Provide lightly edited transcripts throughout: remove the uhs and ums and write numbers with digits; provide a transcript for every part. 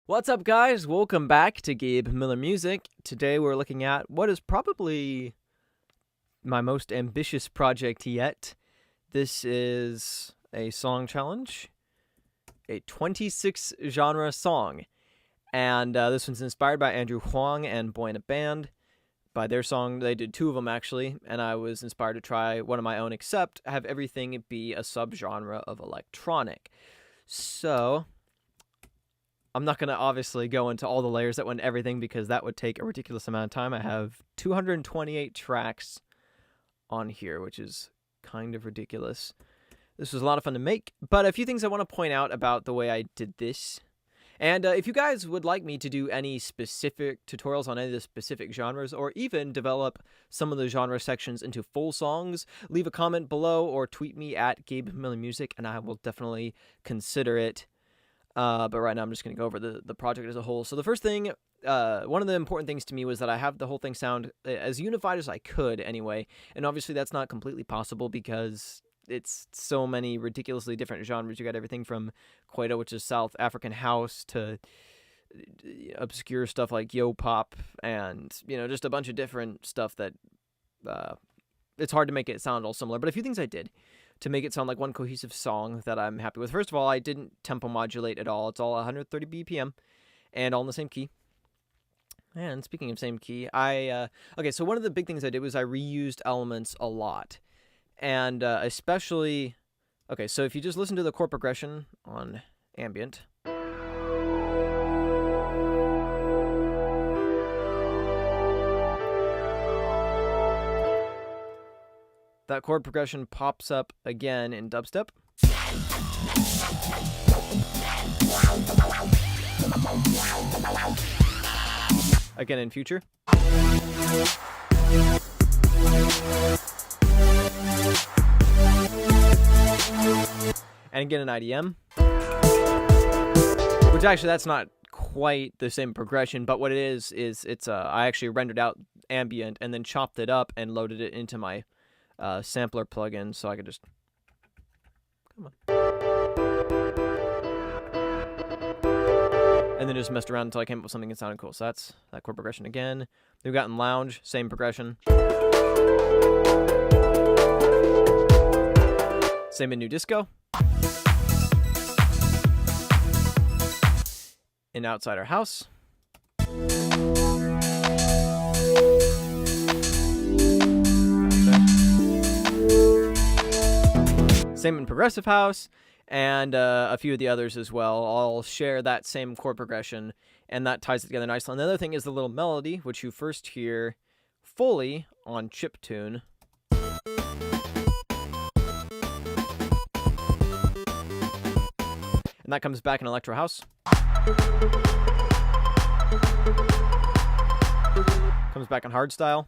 What's up, guys? Welcome back to Gabe Miller Music. Today we're looking at what is probably my most ambitious project yet. This is a song challenge, a 26 genre song. And this one's inspired by Andrew Huang and Boy in a Band. By their song, they did two of them actually, and I was inspired to try one of my own, except have everything be a subgenre of electronic. So I'm not going to obviously go into all the layers that went everything because that would take a ridiculous amount of time. I have 228 tracks on here, which is kind of ridiculous. This was a lot of fun to make, but a few things I want to point out about the way I did this. And if you guys would like me to do any specific tutorials on any of the specific genres, or even develop some of the genre sections into full songs, leave a comment below or tweet me at Gabe Miller Music, and I will definitely consider it. But right now I'm just going to go over the project as a whole. So the first thing, one of the important things to me was that I have the whole thing sound as unified as I could anyway. And obviously that's not completely possible because it's so many ridiculously different genres. You got everything from Kwaito, which is South African house, to obscure stuff like yo pop, and just a bunch of different stuff that it's hard to make it sound all similar. But a few things I did to make it sound like one cohesive song that I'm happy with. First of all, I didn't tempo modulate at all. It's all 130 BPM and all in the same key. And speaking of same key, okay, so one of the big things I did was I reused elements a lot. And especially, okay, so if you just listen to the chord progression on ambient, that chord progression pops up again in dubstep. Again in future. And again in IDM. Which actually that's not quite the same progression, but what it is it's I actually rendered out ambient and then chopped it up and loaded it into my sampler plugin, so I could just and then just messed around until I came up with something that sounded cool. So that's that chord progression again. We've got in lounge, same progression. Same in new disco. In outsider house. Same in progressive house, and a few of the others as well. All share that same chord progression, and that ties it together nicely. And the other thing is the little melody, which you first hear fully on chiptune. And that comes back in electro house. Comes back in hardstyle.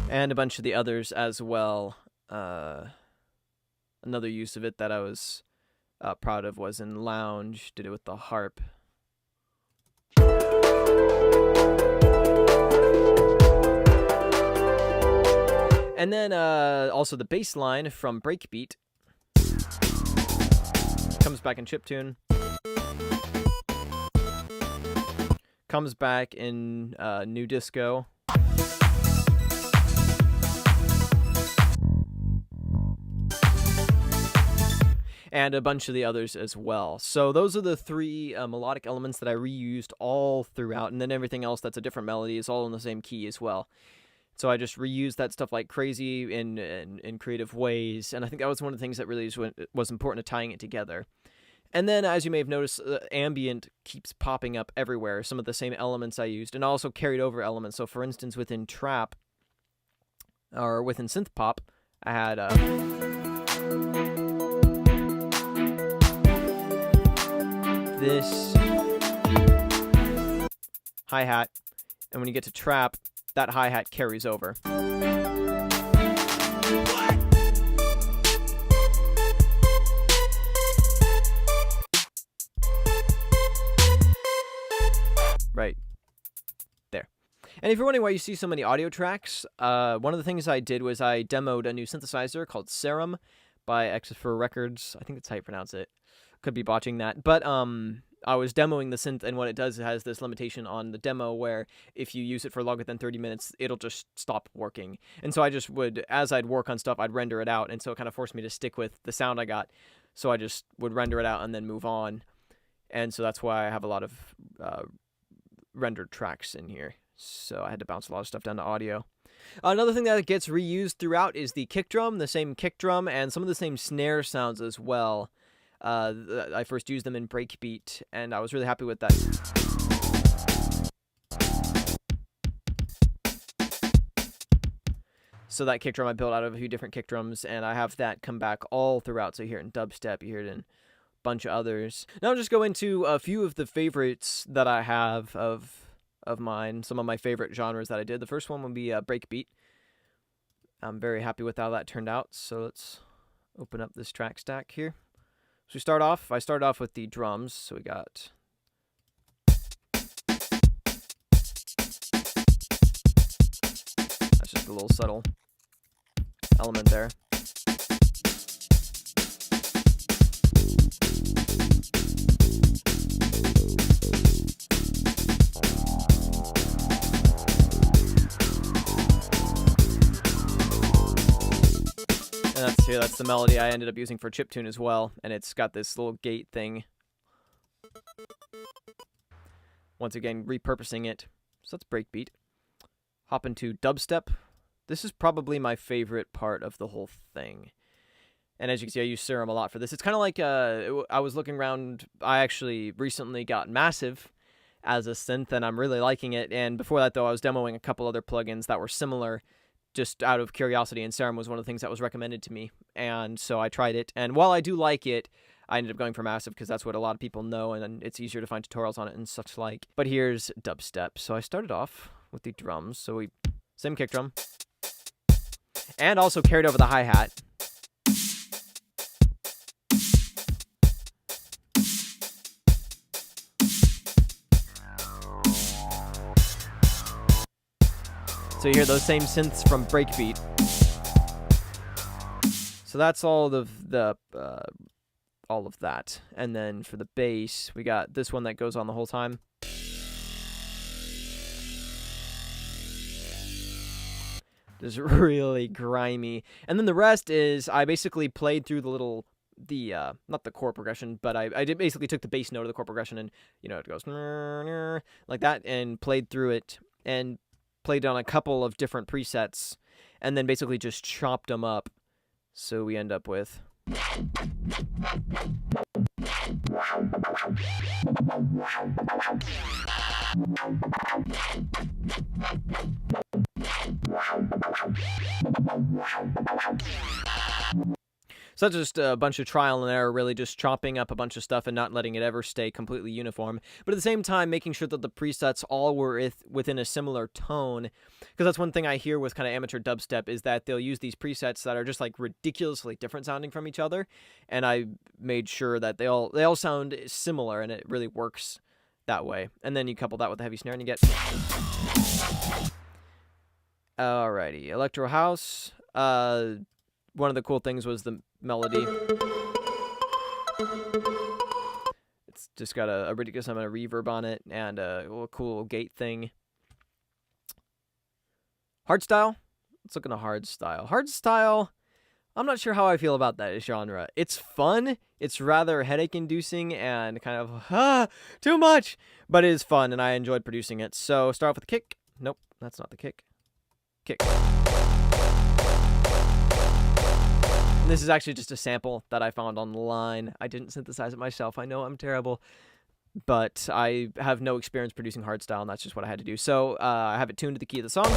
And a bunch of the others as well. Another use of it that I was proud of was in lounge. Did it with the harp. And then also the bass line from Breakbeat comes back in chiptune. Comes back in new disco. And a bunch of the others as well. So those are the three melodic elements that I reused all throughout, and then everything else that's a different melody is all in the same key as well. So I just reused that stuff like crazy in creative ways, and I think that was one of the things that really was important to tying it together. And then, as you may have noticed, ambient keeps popping up everywhere, some of the same elements I used, and also carried over elements. So for instance, within trap, or within synth pop, I had this hi-hat, and when you get to trap, that hi-hat carries over. Right there. And if you're wondering why you see so many audio tracks, one of the things I did was I demoed a new synthesizer called Serum by Xfer Records. I think that's how you pronounce it. Could be botching that. But I was demoing the synth, and what it does, it has this limitation on the demo where if you use it for longer than 30 minutes, it'll just stop working. And so I just would, as I'd work on stuff, I'd render it out, and so it kind of forced me to stick with the sound I got. So I just would render it out and then move on. And so that's why I have a lot of rendered tracks in here. So I had to bounce a lot of stuff down to audio. Another thing that gets reused throughout is the kick drum, the same kick drum, and some of the same snare sounds as well. I first used them in Breakbeat, and I was really happy with that. So that kick drum I built out of a few different kick drums, and I have that come back all throughout. So you hear it in dubstep, you hear it in a bunch of others. Now I'll just go into a few of the favorites that I have of mine, some of my favorite genres that I did. The first one would be Breakbeat. I'm very happy with how that turned out, so let's open up this track stack here. So I started off with the drums, so we got that's just a little subtle element there. And that's the melody I ended up using for chiptune as well, and it's got this little gate thing. Once again, repurposing it. So that's Breakbeat. Hop into dubstep. This is probably my favorite part of the whole thing. And as you can see, I use Serum a lot for this. It's kind of like, I was looking around, I actually recently got Massive as a synth, and I'm really liking it. And before that, though, I was demoing a couple other plugins that were similar, just out of curiosity, and Serum was one of the things that was recommended to me. And so I tried it, and while I do like it, I ended up going for Massive because that's what a lot of people know, and it's easier to find tutorials on it and such like. But here's dubstep. So I started off with the drums, so same kick drum, and also carried over the hi-hat. So you hear those same synths from Breakbeat. So that's all of that. And then for the bass, we got this one that goes on the whole time. Just really grimy. And then the rest is, I basically played through not the chord progression, but I basically took the bass note of the chord progression, and it goes like that, and played through it, and played on a couple of different presets, and then basically just chopped them up. So we end up with so that's just a bunch of trial and error, really just chopping up a bunch of stuff and not letting it ever stay completely uniform. But at the same time, making sure that the presets all were within a similar tone. Because that's one thing I hear with kind of amateur dubstep, is that they'll use these presets that are just like ridiculously different sounding from each other. And I made sure that they all sound similar, and it really works that way. And then you couple that with the heavy snare, and you get... Alrighty, Electro House. One of the cool things was the melody. It's just got a ridiculous amount of reverb on it, and a little cool gate thing. Hardstyle? Let's look into hardstyle. Hardstyle, I'm not sure how I feel about that genre. It's fun. It's rather headache-inducing and kind of, too much. But it is fun, and I enjoyed producing it. So, start off with the kick. Nope, that's not the kick. Kick. And this is actually just a sample that I found online. I didn't synthesize it myself. I know I'm terrible, but I have no experience producing hardstyle, and that's just what I had to do. So I have it tuned to the key of the song,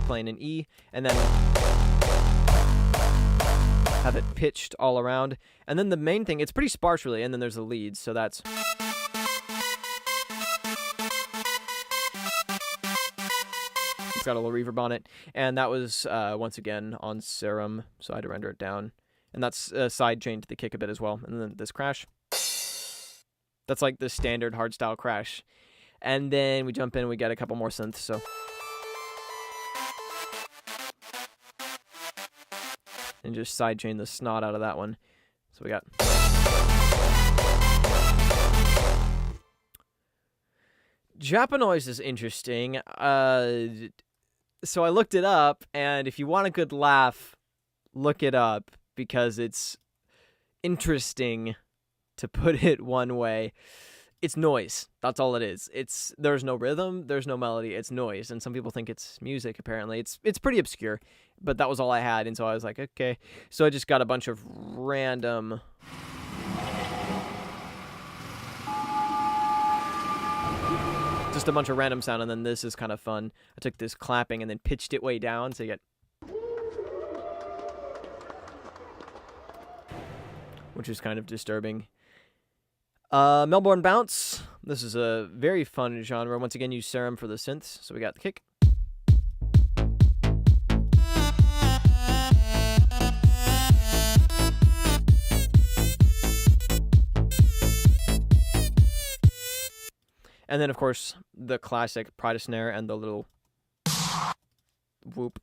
playing in E, and then have it pitched all around. And then the main thing, it's pretty sparse really, and then there's the leads, so that's... It's got a little reverb on it, and that was once again on Serum, so I had to render it down. And that's side chained to the kick a bit as well. And then this crash, that's like the standard hardstyle crash. And then we jump in and we get a couple more synths. So and just sidechain the snot out of that one. So we got... Japanoise is interesting. So I looked it up, and if you want a good laugh, look it up, because it's interesting, to put it one way. It's noise. That's all it is. There's no rhythm, there's no melody, it's noise. And some people think it's music, apparently. It's pretty obscure, but that was all I had, and so I was like, okay. So I just got a bunch of random... Just a bunch of random sound, and then this is kind of fun. I took this clapping and then pitched it way down, so you get... which is kind of disturbing. Melbourne Bounce. This is a very fun genre. Once again, use Serum for the synths. So we got the kick. And then, of course, the classic Pride snare and the little whoop.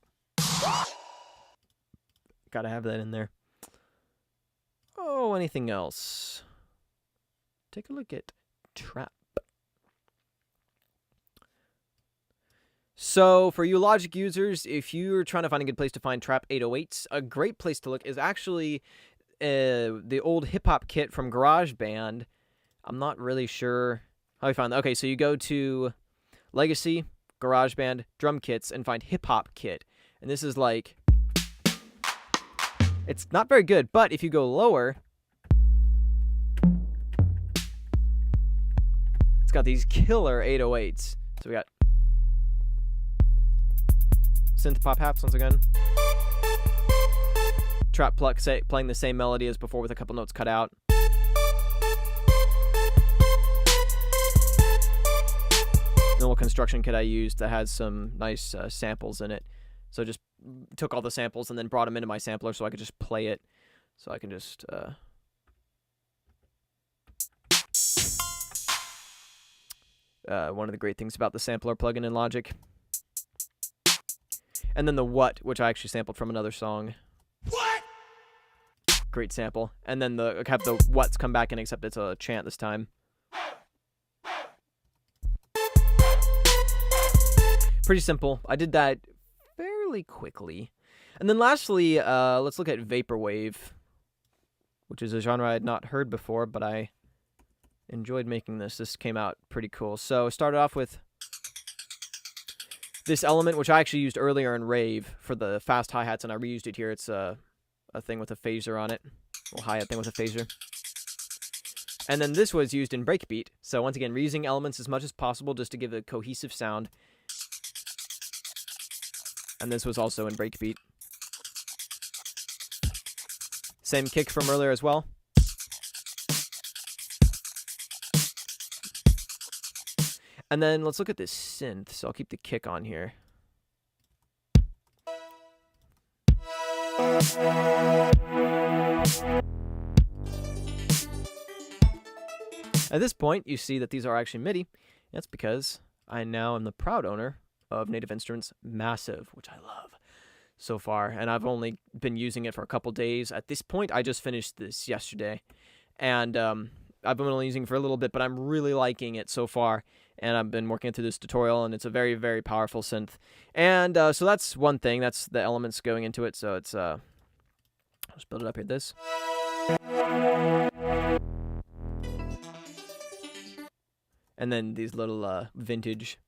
Gotta have that in there. Oh, anything else? Take a look at trap. So, for you Logic users, if you're trying to find a good place to find trap 808s, a great place to look is actually the old hip-hop kit from GarageBand. I'm not really sure how we found that. Okay, so you go to Legacy, GarageBand, Drum Kits, and find hip-hop kit. And this is like... It's not very good, but if you go lower... It's got these killer 808s. So we got... synth pop haps once again. Trap pluck playing the same melody as before with a couple notes cut out. The little construction kit I used that has some nice samples in it. So just took all the samples and then brought them into my sampler so I could just play it. So I can just... one of the great things about the sampler plugin in Logic. And then the What, which I actually sampled from another song. What? Great sample. And then have the What's come back in, except it's a chant this time. Pretty simple. I did that fairly quickly. And then lastly, let's look at Vaporwave, which is a genre I had not heard before, but I enjoyed making this. This came out pretty cool. So I started off with this element, which I actually used earlier in Rave for the fast hi-hats, and I reused it here. It's a thing with a phaser on it. A little hi-hat thing with a phaser. And then this was used in Breakbeat. So once again, reusing elements as much as possible just to give a cohesive sound. And this was also in Breakbeat. Same kick from earlier as well. And then let's look at this synth. So I'll keep the kick on here. At this point, you see that these are actually MIDI. That's because I now am the proud owner of Native Instruments Massive, which I love so far. And I've only been using it for a couple days. At this point, I just finished this yesterday. And I've been only using it for a little bit, but I'm really liking it so far. And I've been working through this tutorial, and it's a very, very powerful synth. And so that's one thing. That's the elements going into it. So it's... I'll just build it up here. This. And then these little vintage.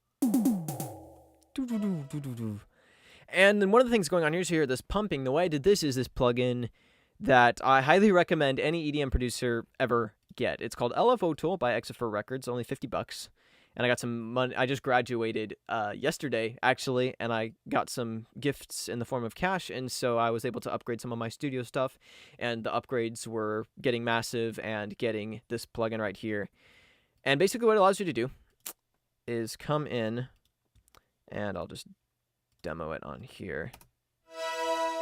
And then one of the things going on here, this pumping. The way I did this is this plugin that I highly recommend any EDM producer ever get. It's called LFO Tool by Exifer Records, only $50. And I got some money. I just graduated yesterday, actually, and I got some gifts in the form of cash, and so I was able to upgrade some of my studio stuff, and the upgrades were getting Massive and getting this plugin right here. And basically what it allows you to do is come in, and I'll just demo it on here.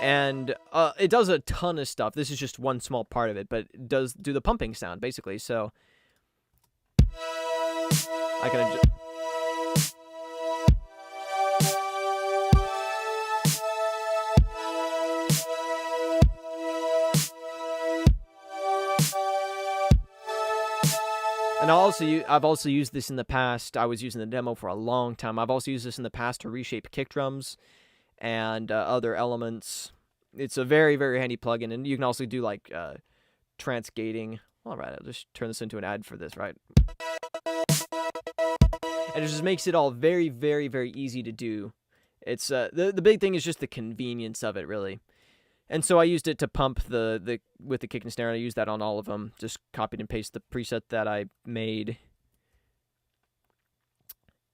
And it does a ton of stuff. This is just one small part of it, but it does do the pumping sound, basically. So I can adjust. And I've also used this in the past. I was using the demo for a long time. I've also used this in the past to reshape kick drums and other elements. It's a very, very handy plugin, and you can also do like trance gating. All right, I'll just turn this into an ad for this, right? And it just makes it all very, very, very easy to do. It's the big thing is just the convenience of it, really. And so I used it to pump the with the kick and snare. I used that on all of them. Just copied and pasted the preset that I made.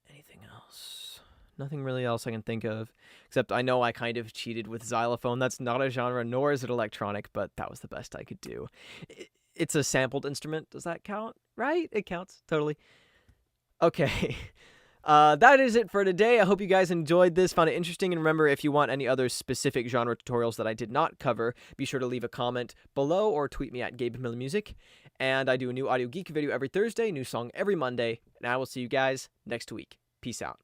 Anything else? Nothing really else I can think of. Except I know I kind of cheated with xylophone. That's not a genre, nor is it electronic, but that was the best I could do. It's a sampled instrument. Does that count? Right? It counts. Totally. Okay. That is it for today. I hope you guys enjoyed this, found it interesting, and remember, if you want any other specific genre tutorials that I did not cover, be sure to leave a comment below or tweet me at Gabe Miller Music. And I do a new Audio Geek video every Thursday, new song every Monday, and I will see you guys next week. Peace out.